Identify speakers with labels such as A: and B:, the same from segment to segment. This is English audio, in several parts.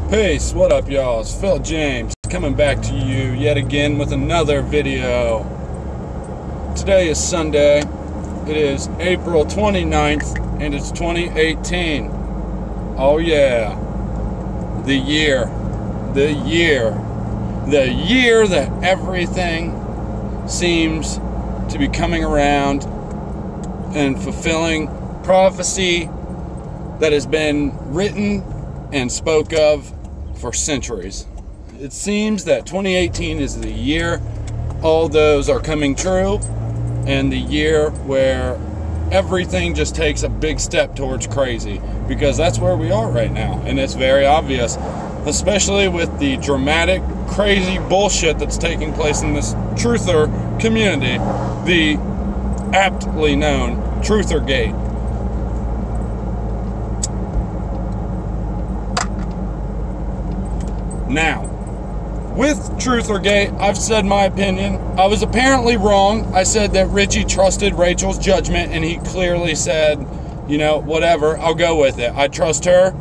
A: Peace, what up y'all? It's Phil James coming back to you yet again with another video. Today is Sunday. It is April 29th and it's 2018. Oh yeah. The year that everything seems to be coming around and fulfilling prophecy that has been written and spoke of for centuries. It seems that 2018 is the year all those are coming true, and the year where everything just takes a big step towards crazy, because that's where we are right now, and it's very obvious, especially with the dramatic, crazy bullshit that's taking place in this truther community, the aptly known Truthergate. Now, with Truthergate, I've said my opinion. I was apparently wrong. I said that Richie trusted Rachel's judgment, and he clearly said, you know, whatever, I'll go with it. I trust her.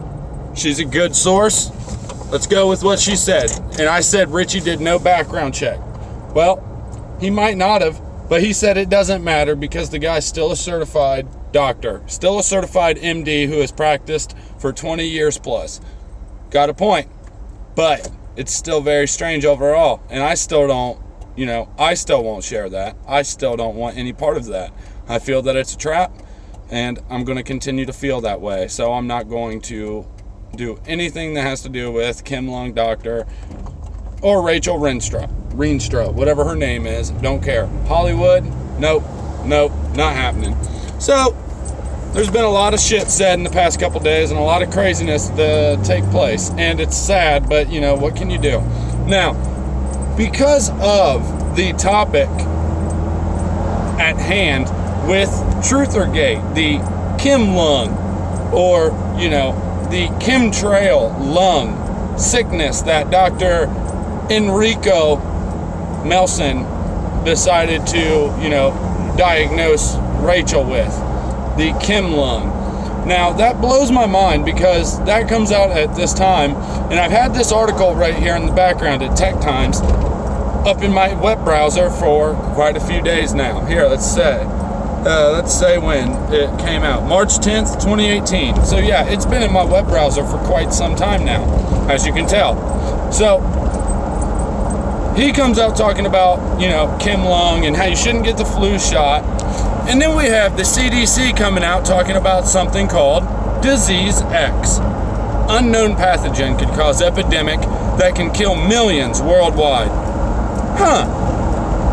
A: She's a good source. Let's go with what she said. And I said Richie did no background check. Well, he might not have, but he said it doesn't matter because the guy's still a certified doctor, still a certified MD who has practiced for 20 years plus. Got a point. But it's still very strange overall, and I still don't, I still won't share that. I still don't want any part of that. I feel that it's a trap, and I'm going to continue to feel that way. So I'm not going to do anything that has to do with Kim Long Doctor or Rachel Rienstra, whatever her name is. Don't care. Hollywood, nope, not happening. So there's been a lot of shit said in the past couple days and a lot of craziness to take place, and it's sad, but what can you do? Now, because of the topic at hand with Truthergate, the Kim lung, or the chemtrail lung sickness that Dr. Enrico Melson decided to diagnose Rachel with. The Kim lung. Now that blows my mind because that comes out at this time, and I've had this article right here in the background at Tech Times up in my web browser for quite a few days now. Here, let's say when it came out, March 10th, 2018. So yeah, it's been in my web browser for quite some time now, as you can tell. So he comes out talking about, Kim lung and how you shouldn't get the flu shot. And then we have the CDC coming out talking about something called Disease X. Unknown pathogen could cause epidemic that can kill millions worldwide.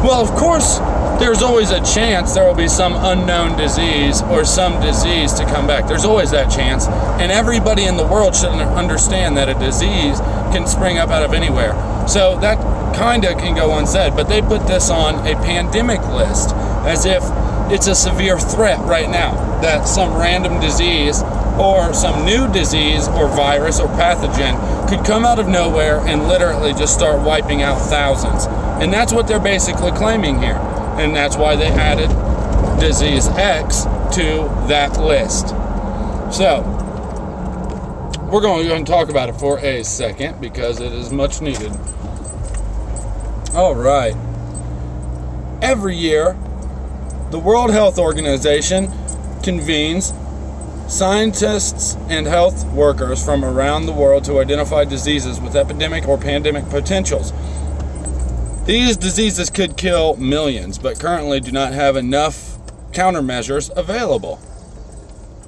A: Well, of course, there's always a chance there will be some unknown disease or some disease to come back. There's always that chance. And everybody in the world should understand that a disease can spring up out of anywhere. So that kind of can go unsaid. But they put this on a pandemic list as if it's a severe threat right now that some random disease or some new disease or virus or pathogen could come out of nowhere and literally just start wiping out thousands. And that's what they're basically claiming here. And that's why they added Disease X to that list. So we're going to go and talk about it for a second because it is much needed. All right. Every year, the World Health Organization convenes scientists and health workers from around the world to identify diseases with epidemic or pandemic potentials. These diseases could kill millions, but currently do not have enough countermeasures available.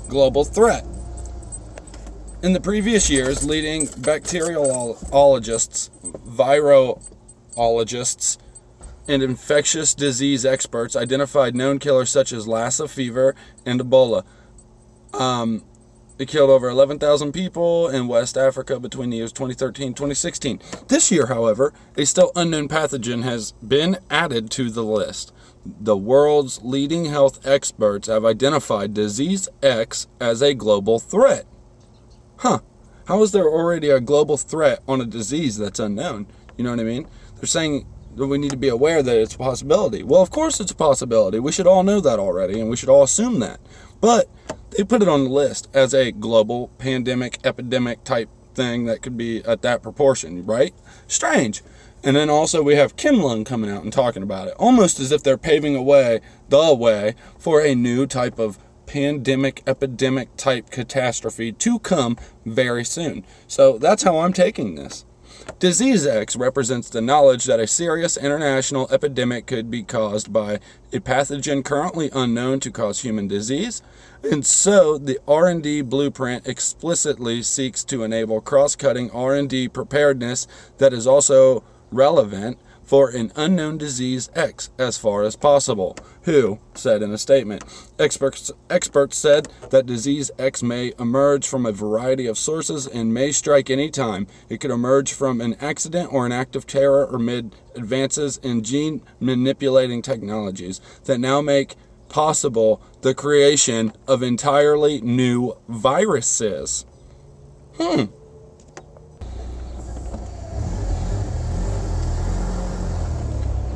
A: Global threat. In the previous years, leading bacteriologists, virologists, and infectious disease experts identified known killers such as Lassa fever and Ebola. It killed over 11,000 people in West Africa between the years 2013 and 2016. This year, however, a still unknown pathogen has been added to the list. The world's leading health experts have identified Disease X as a global threat. How is there already a global threat on a disease that's unknown? You know what I mean? They're saying we need to be aware that it's a possibility. Well, of course it's a possibility. We should all know that already, and we should all assume that. But they put it on the list as a global pandemic, epidemic type thing that could be at that proportion, right? Strange. And then also we have Kim Lung coming out and talking about it, almost as if they're paving the way for a new type of pandemic, epidemic type catastrophe to come very soon. So that's how I'm taking this. Disease X represents the knowledge that a serious international epidemic could be caused by a pathogen currently unknown to cause human disease, and so the R&D blueprint explicitly seeks to enable cross-cutting R&D preparedness that is also relevant for an unknown disease X as far as possible. WHO said in a statement. Experts said that disease X may emerge from a variety of sources and may strike any time. It could emerge from an accident or an act of terror or amid advances in gene manipulating technologies that now make possible the creation of entirely new viruses.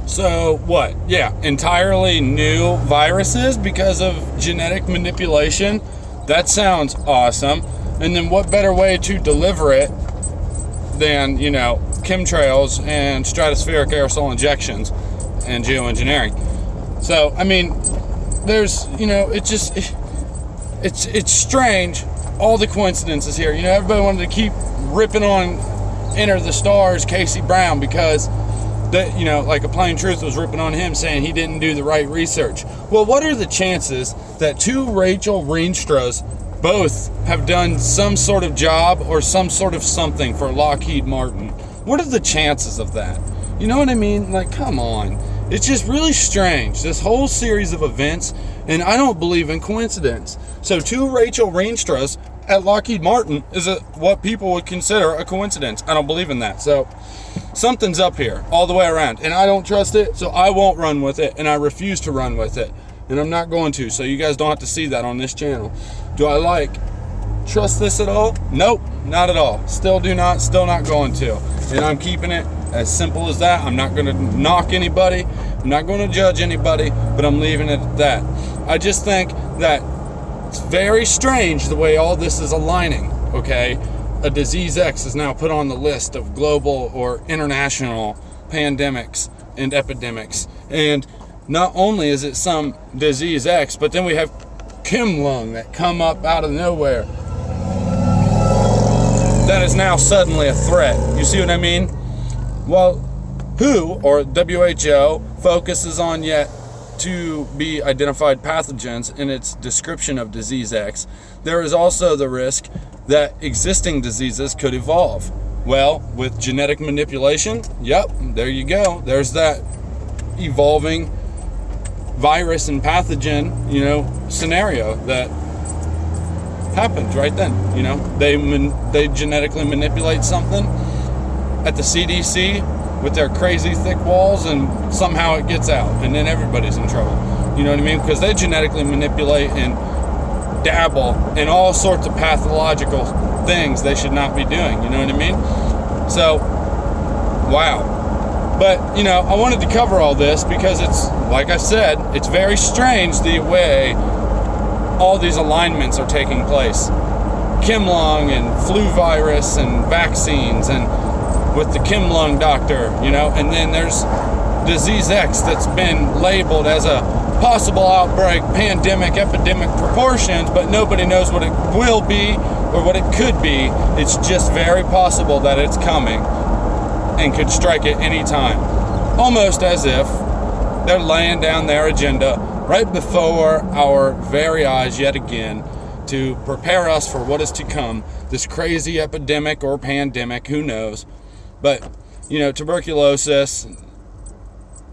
A: So what? Yeah, entirely new viruses because of genetic manipulation. That sounds awesome. And then what better way to deliver it than, you know, chemtrails and stratospheric aerosol injections and geoengineering. So, I mean, there's, you know, it's strange, all the coincidences here. You know, everybody wanted to keep ripping on Enter the Stars, Casey Brown, because that, you know, like A Plain Truth was ripping on him, saying he didn't do the right research. Well, what are the chances that two Rachel Reenstras both have done some sort of job or some sort of something for Lockheed Martin? What are the chances of that? You know what I mean? Like, come on. It's just really strange, this whole series of events, and I don't believe in coincidence. So two Rachel Reenstras at Lockheed Martin is what people would consider a coincidence. I don't believe in that. So something's up here all the way around, and I don't trust it, so I won't run with it, and I refuse to run with it, and I'm not going to, so you guys don't have to see that on this channel. Do I trust this at all? Nope, not at all. Still not going to, and I'm keeping it as simple as that. I'm not going to knock anybody, I'm not going to judge anybody, but I'm leaving it at that. I just think that it's very strange the way all this is aligning, okay? A disease X is now put on the list of global or international pandemics and epidemics. And not only is it some disease X, but then we have Kim Lung that come up out of nowhere. That is now suddenly a threat. You see what I mean? Well, WHO, or WHO, focuses on yet to be identified pathogens in its description of disease X. There is also the risk that existing diseases could evolve. Well, with genetic manipulation, yep, there you go. There's that evolving virus and pathogen, you know, scenario that happens right then. You know, they genetically manipulate something at the CDC with their crazy thick walls, and somehow it gets out, and then everybody's in trouble. You know what I mean? Because they genetically manipulate and dabble in all sorts of pathological things they should not be doing. You know what I mean? So, wow. But, you know, I wanted to cover all this because it's, like I said, it's very strange the way all these alignments are taking place. Kim Lung and flu virus and vaccines, and with the Kim Lung doctor, you know, and then there's disease X that's been labeled as a possible outbreak, pandemic, epidemic proportions, but nobody knows what it will be or what it could be. It's just very possible that it's coming and could strike at any time. Almost as if they're laying down their agenda right before our very eyes yet again to prepare us for what is to come, this crazy epidemic or pandemic, who knows. But, you know, tuberculosis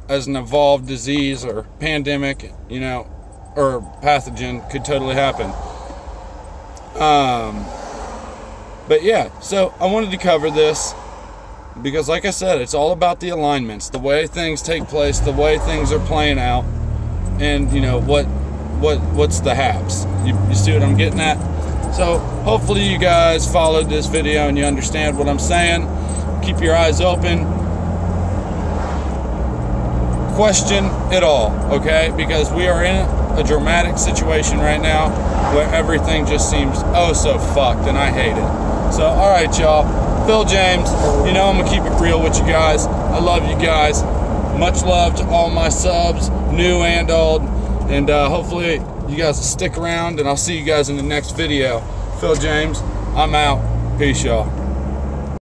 A: as an evolved disease or pandemic, you know, or pathogen could totally happen. But yeah, so I wanted to cover this because, like I said, it's all about the alignments, the way things take place, the way things are playing out, and, you know, what's the haps. You see what I'm getting at? So hopefully you guys followed this video and you understand what I'm saying. Keep your eyes open. Question it all, okay? Because we are in a dramatic situation right now where everything just seems oh so fucked, and I hate it. So, all right, y'all. Phil James, you know I'm gonna keep it real with you guys. I love you guys. Much love to all my subs, new and old. And hopefully you guys will stick around, and I'll see you guys in the next video. Phil James, I'm out. Peace, y'all.